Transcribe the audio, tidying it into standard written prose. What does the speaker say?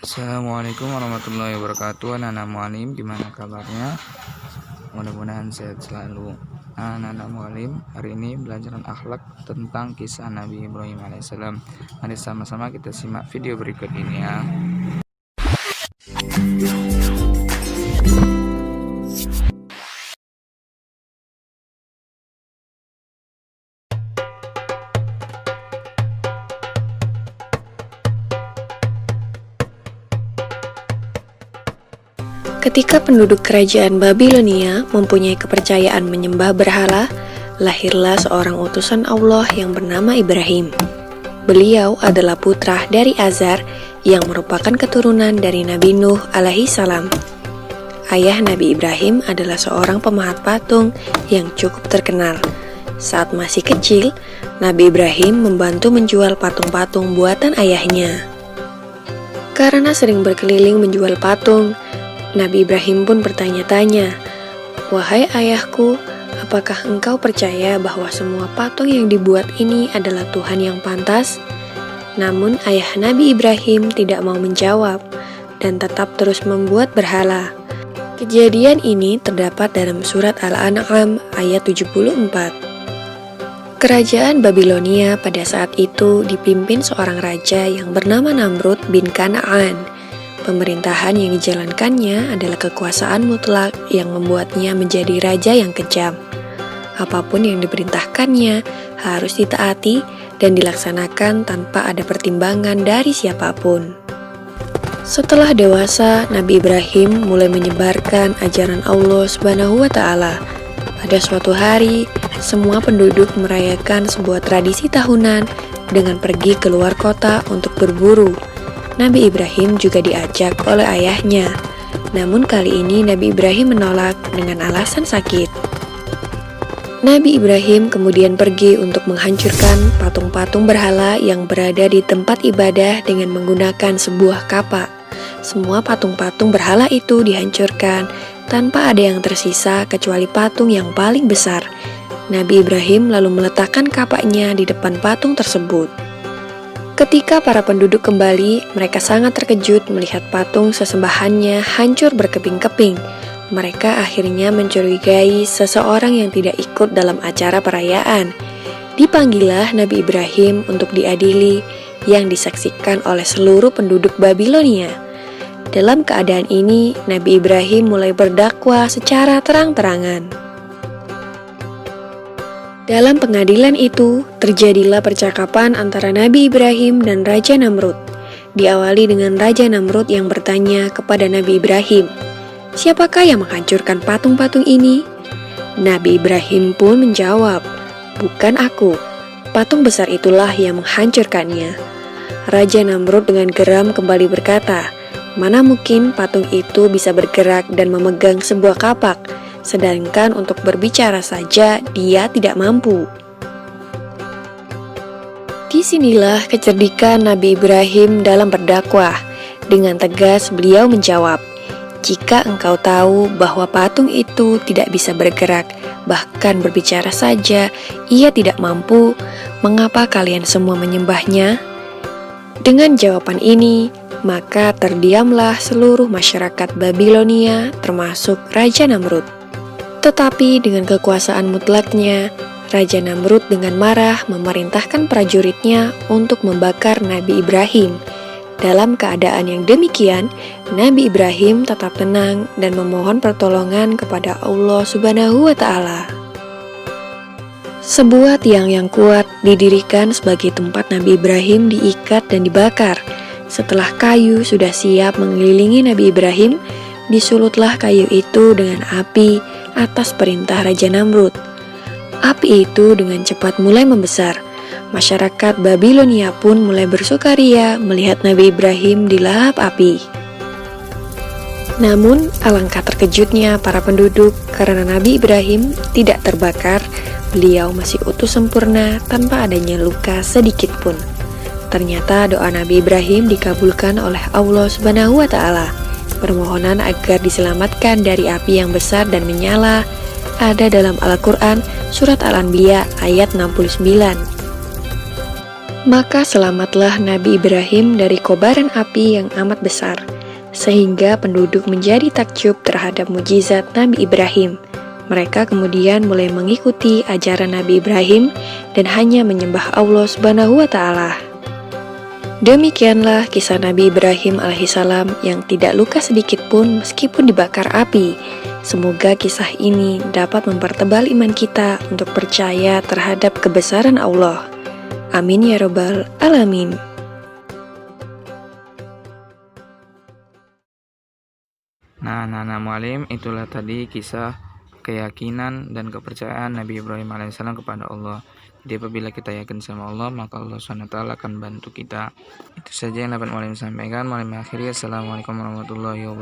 Assalamualaikum warahmatullahi wabarakatuh. Anak-anak mualim, gimana kabarnya? Mudah-mudahan sehat selalu. Anak-anak mualim, hari ini belajaran akhlak tentang kisah Nabi Ibrahim alaihissalam. Mari sama-sama kita simak video berikut ini ya. Ketika penduduk kerajaan Babilonia mempunyai kepercayaan menyembah berhala, lahirlah seorang utusan Allah yang bernama Ibrahim. Beliau adalah putra dari Azar yang merupakan keturunan dari Nabi Nuh alaihi salam. Ayah Nabi Ibrahim adalah seorang pemahat patung yang cukup terkenal. Saat masih kecil, Nabi Ibrahim membantu menjual patung-patung buatan ayahnya. Karena sering berkeliling menjual patung, Nabi Ibrahim pun bertanya-tanya, "Wahai ayahku, apakah engkau percaya bahwa semua patung yang dibuat ini adalah Tuhan yang pantas?" Namun ayah Nabi Ibrahim tidak mau menjawab dan tetap terus membuat berhala. Kejadian ini terdapat dalam surat Al-An'am ayat 74. Kerajaan Babilonia pada saat itu dipimpin seorang raja yang bernama Namrud bin Kan'an. Pemerintahan yang dijalankannya adalah kekuasaan mutlak yang membuatnya menjadi raja yang kejam. Apapun yang diperintahkannya harus ditaati dan dilaksanakan tanpa ada pertimbangan dari siapapun. Setelah dewasa, Nabi Ibrahim mulai menyebarkan ajaran Allah Subhanahu wa Ta'ala. Pada suatu hari, semua penduduk merayakan sebuah tradisi tahunan dengan pergi keluar kota untuk berburu. Nabi Ibrahim juga diajak oleh ayahnya. Namun kali ini Nabi Ibrahim menolak dengan alasan sakit. Nabi Ibrahim kemudian pergi untuk menghancurkan patung-patung berhala yang berada di tempat ibadah dengan menggunakan sebuah kapak. Semua patung-patung berhala itu dihancurkan tanpa ada yang tersisa kecuali patung yang paling besar. Nabi Ibrahim lalu meletakkan kapaknya di depan patung tersebut. Ketika para penduduk kembali, mereka sangat terkejut melihat patung sesembahannya hancur berkeping-keping. Mereka akhirnya mencurigai seseorang yang tidak ikut dalam acara perayaan. Dipanggillah Nabi Ibrahim untuk diadili, yang disaksikan oleh seluruh penduduk Babilonia. Dalam keadaan ini, Nabi Ibrahim mulai berdakwah secara terang-terangan. Dalam pengadilan itu, terjadilah percakapan antara Nabi Ibrahim dan Raja Namrud. Diawali dengan Raja Namrud yang bertanya kepada Nabi Ibrahim, "Siapakah yang menghancurkan patung-patung ini?" Nabi Ibrahim pun menjawab, "Bukan aku, patung besar itulah yang menghancurkannya." Raja Namrud dengan geram kembali berkata, "Mana mungkin patung itu bisa bergerak dan memegang sebuah kapak, sedangkan untuk berbicara saja dia tidak mampu." Disinilah kecerdikan Nabi Ibrahim dalam berdakwah. Dengan tegas beliau menjawab, "Jika engkau tahu bahwa patung itu tidak bisa bergerak, bahkan berbicara saja ia tidak mampu, mengapa kalian semua menyembahnya?" Dengan jawaban ini, maka terdiamlah seluruh masyarakat Babilonia termasuk Raja Namrud. Tetapi dengan kekuasaan mutlaknya, Raja Namrud dengan marah memerintahkan prajuritnya untuk membakar Nabi Ibrahim. Dalam keadaan yang demikian, Nabi Ibrahim tetap tenang dan memohon pertolongan kepada Allah Subhanahu wa Ta'ala. Sebuah tiang yang kuat didirikan sebagai tempat Nabi Ibrahim diikat dan dibakar. Setelah kayu sudah siap mengelilingi Nabi Ibrahim, disulutlah kayu itu dengan api atas perintah Raja Namrud. Api itu dengan cepat mulai membesar. Masyarakat Babilonia pun mulai bersukaria melihat Nabi Ibrahim dilahap api. Namun, alangkah terkejutnya para penduduk karena Nabi Ibrahim tidak terbakar. Beliau masih utuh sempurna tanpa adanya luka sedikit pun. Ternyata doa Nabi Ibrahim dikabulkan oleh Allah Subhanahu wa Ta'ala. Permohonan agar diselamatkan dari api yang besar dan menyala ada dalam Al-Quran, Surat Al-Anbiya ayat 69. Maka selamatlah Nabi Ibrahim dari kobaran api yang amat besar, sehingga penduduk menjadi takjub terhadap mujizat Nabi Ibrahim. Mereka kemudian mulai mengikuti ajaran Nabi Ibrahim dan hanya menyembah Allah Subhanahu wa Ta'ala. Demikianlah kisah Nabi Ibrahim alaihissalam yang tidak luka sedikit pun meskipun dibakar api. Semoga kisah ini dapat mempertebal iman kita untuk percaya terhadap kebesaran Allah. Amin ya robbal alamin. Nah, mu'alim, itulah tadi kisah keyakinan dan kepercayaan Nabi Ibrahim alaihissalam kepada Allah. Jadi apabila kita yakin sama Allah, maka Allah SWT akan bantu kita. Itu saja yang dapat mu'alim sampaikan. Mu'alim akhiri, assalamualaikum warahmatullahi wabarakatuh.